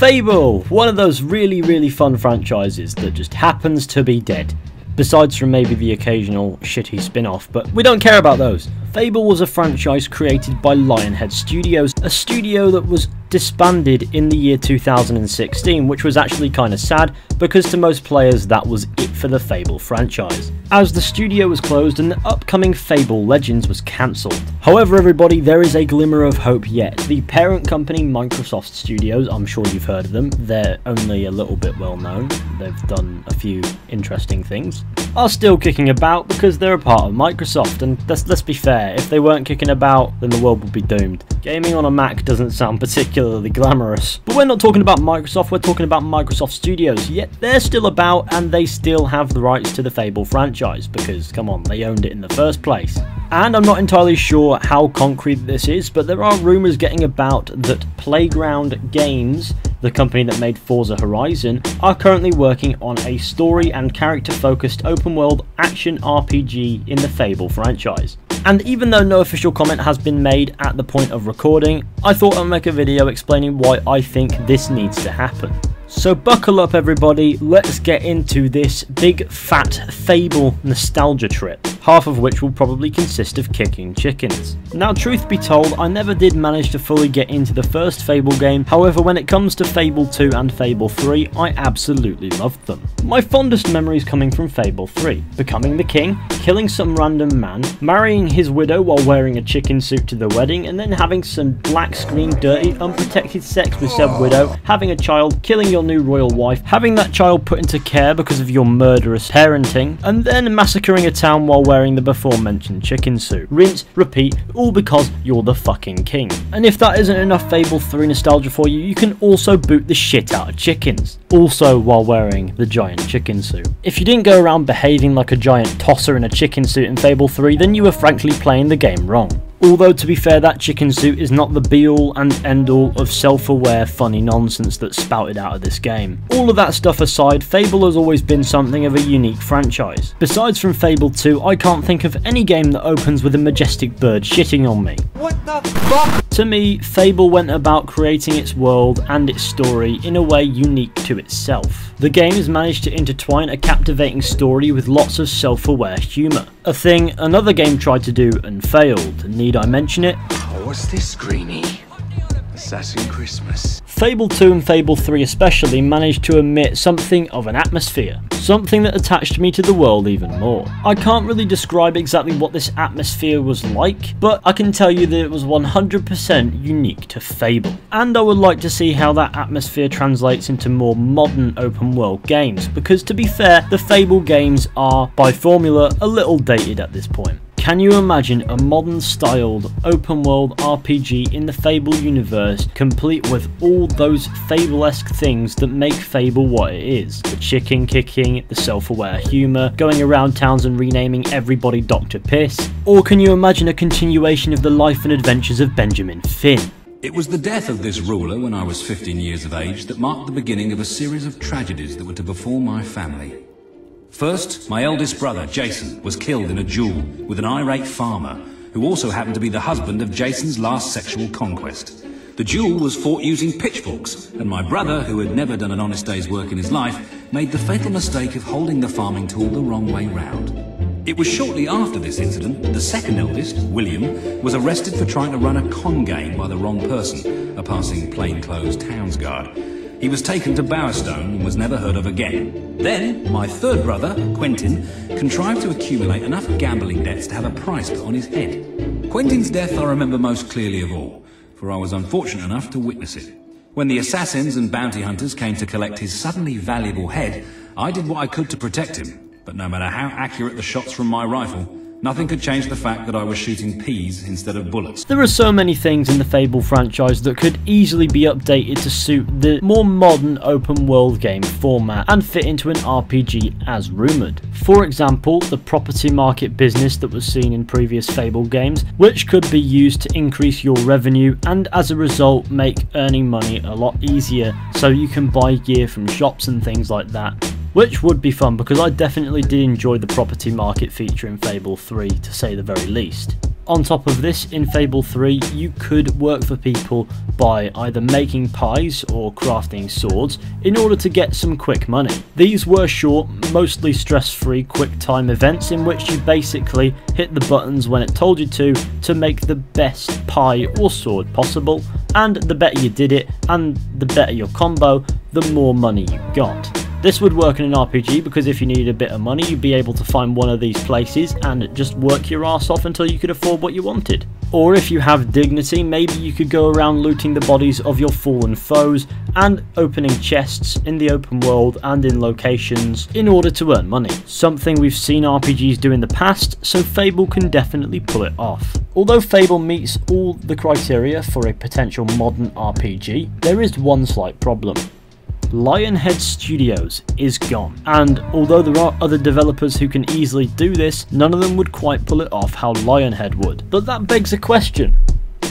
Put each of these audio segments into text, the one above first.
Fable, one of those really fun franchises that just happens to be dead. Besides from maybe the occasional shitty spin-off, but we don't care about those. Fable was a franchise created by Lionhead Studios, a studio that was disbanded in the year 2016, which was actually kind of sad because to most players that was it for the Fable franchise, as the studio was closed and the upcoming Fable Legends was cancelled. However everybody, there is a glimmer of hope yet. The parent company Microsoft Studios, I'm sure you've heard of them, they're only a little bit well known, they've done a few interesting things, are still kicking about because they're a part of Microsoft, and let's be fair, if they weren't kicking about then the world would be doomed. Gaming on a Mac doesn't sound particularly glamorous. But we're not talking about Microsoft, we're talking about Microsoft Studios, yet they're still about and they still have the rights to the Fable franchise because, come on, they owned it in the first place. And I'm not entirely sure how concrete this is, but there are rumours getting about that Playground Games, the company that made Forza Horizon, are currently working on a story and character focused open world action RPG in the Fable franchise. And even though no official comment has been made at the point of recording, I thought I'd make a video explaining why I think this needs to happen. So buckle up everybody, let's get into this big fat Fable nostalgia trip, half of which will probably consist of kicking chickens. Now truth be told, I never did manage to fully get into the first Fable game, however when it comes to Fable 2 and Fable 3, I absolutely loved them. My fondest memories coming from Fable 3, becoming the king, killing some random man, marrying his widow while wearing a chicken suit to the wedding, and then having some black screen dirty unprotected sex with said widow, having a child, killing your new royal wife, having that child put into care because of your murderous parenting, and then massacring a town while wearing the before mentioned chicken suit. Rinse, repeat, all because you're the fucking king. And if that isn't enough Fable 3 nostalgia for you, you can also boot the shit out of chickens, also while wearing the giant chicken suit. If you didn't go around behaving like a giant tosser in a chicken suit in Fable 3, then you were frankly playing the game wrong. Although to be fair, that chicken suit is not the be-all and end-all of self-aware funny nonsense that's spouted out of this game. All of that stuff aside, Fable has always been something of a unique franchise. Besides from Fable 2, I can't think of any game that opens with a majestic bird shitting on me. What the fuck? To me, Fable went about creating its world and its story in a way unique to itself. The game has managed to intertwine a captivating story with lots of self-aware humour. A thing another game tried to do and failed. Need I mention it? Oh, what's this, Greenie? Assassin Christmas. Fable 2 and Fable 3 especially managed to emit something of an atmosphere, something that attached me to the world even more. I can't really describe exactly what this atmosphere was like, but I can tell you that it was 100% unique to Fable. And I would like to see how that atmosphere translates into more modern open world games, because to be fair, the Fable games are, by formula, a little dated at this point. Can you imagine a modern styled open world RPG in the Fable universe, complete with all those Fable-esque things that make Fable what it is? The chicken kicking, the self-aware humour, going around towns and renaming everybody Dr. Piss? Or can you imagine a continuation of the life and adventures of Benjamin Finn? It was the death of this ruler when I was 15 years of age that marked the beginning of a series of tragedies that were to befall my family. First, my eldest brother, Jason, was killed in a duel with an irate farmer, who also happened to be the husband of Jason's last sexual conquest. The duel was fought using pitchforks, and my brother, who had never done an honest day's work in his life, made the fatal mistake of holding the farming tool the wrong way round. It was shortly after this incident that the second eldest, William, was arrested for trying to run a con game by the wrong person, a passing plainclothes townsguard. He was taken to Bowerstone and was never heard of again. Then, my third brother, Quentin, contrived to accumulate enough gambling debts to have a price put on his head. Quentin's death I remember most clearly of all, for I was unfortunate enough to witness it. When the assassins and bounty hunters came to collect his suddenly valuable head, I did what I could to protect him, but no matter how accurate the shots from my rifle, nothing could change the fact that I was shooting peas instead of bullets. There are so many things in the Fable franchise that could easily be updated to suit the more modern open world game format and fit into an RPG as rumoured. For example, the property market business that was seen in previous Fable games, which could be used to increase your revenue and as a result make earning money a lot easier, so you can buy gear from shops and things like that. Which would be fun because I definitely did enjoy the property market feature in Fable 3 to say the very least. On top of this, in Fable 3, you could work for people by either making pies or crafting swords in order to get some quick money. These were short, mostly stress-free quick time events in which you basically hit the buttons when it told you to make the best pie or sword possible, and the better you did it and the better your combo, the more money you got. This would work in an RPG because if you needed a bit of money, you'd be able to find one of these places and just work your ass off until you could afford what you wanted. Or if you have dignity, maybe you could go around looting the bodies of your fallen foes and opening chests in the open world and in locations in order to earn money. Something we've seen RPGs do in the past, so Fable can definitely pull it off. Although Fable meets all the criteria for a potential modern RPG, there is one slight problem. Lionhead Studios is gone, and although there are other developers who can easily do this, none of them would quite pull it off how Lionhead would. But that begs a question.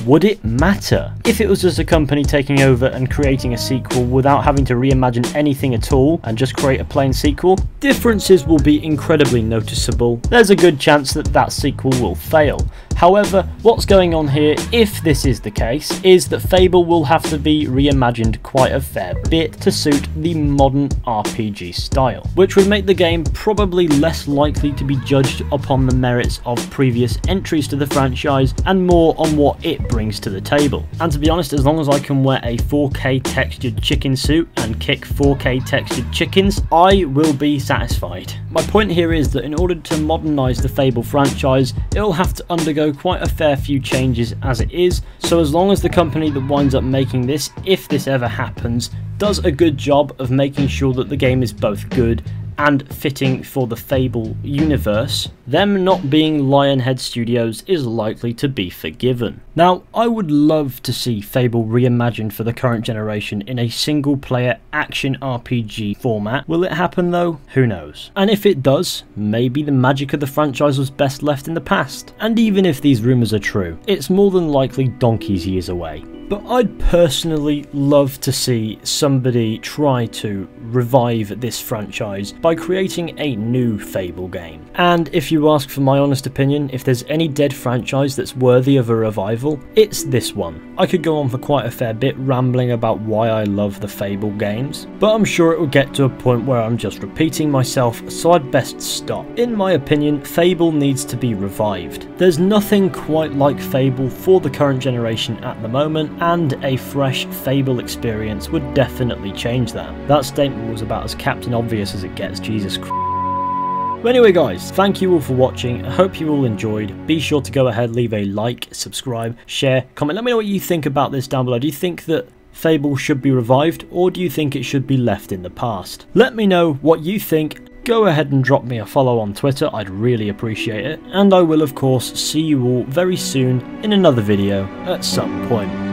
Would it matter if it was just a company taking over and creating a sequel without having to reimagine anything at all and just create a plain sequel? Differences will be incredibly noticeable. There's a good chance that that sequel will fail. However, what's going on here, if this is the case, is that Fable will have to be reimagined quite a fair bit to suit the modern RPG style, which would make the game probably less likely to be judged upon the merits of previous entries to the franchise and more on what it brings to the table. And to be honest, as long as I can wear a 4K textured chicken suit and kick 4K textured chickens, I will be satisfied. My point here is that in order to modernise the Fable franchise, it'll have to undergo quite a fair few changes as it is, so as long as the company that winds up making this, if this ever happens, does a good job of making sure that the game is both good and fitting for the Fable universe, them not being Lionhead Studios is likely to be forgiven. Now, I would love to see Fable reimagined for the current generation in a single player action RPG format. Will it happen though? Who knows. And if it does, maybe the magic of the franchise was best left in the past. And even if these rumours are true, it's more than likely donkey's years away. But I'd personally love to see somebody try to revive this franchise by creating a new Fable game. And if you ask for my honest opinion, if there's any dead franchise that's worthy of a revival, it's this one. I could go on for quite a fair bit rambling about why I love the Fable games, but I'm sure it will get to a point where I'm just repeating myself, so I'd best stop. In my opinion, Fable needs to be revived. There's nothing quite like Fable for the current generation at the moment, and a fresh Fable experience would definitely change that. That statement was about as Captain Obvious as it gets, Jesus Christ. But anyway guys, thank you all for watching. I hope you all enjoyed. Be sure to go ahead, leave a like, subscribe, share, comment. Let me know what you think about this down below. Do you think that Fable should be revived, or do you think it should be left in the past? Let me know what you think. Go ahead and drop me a follow on Twitter, I'd really appreciate it. And I will of course see you all very soon in another video at some point.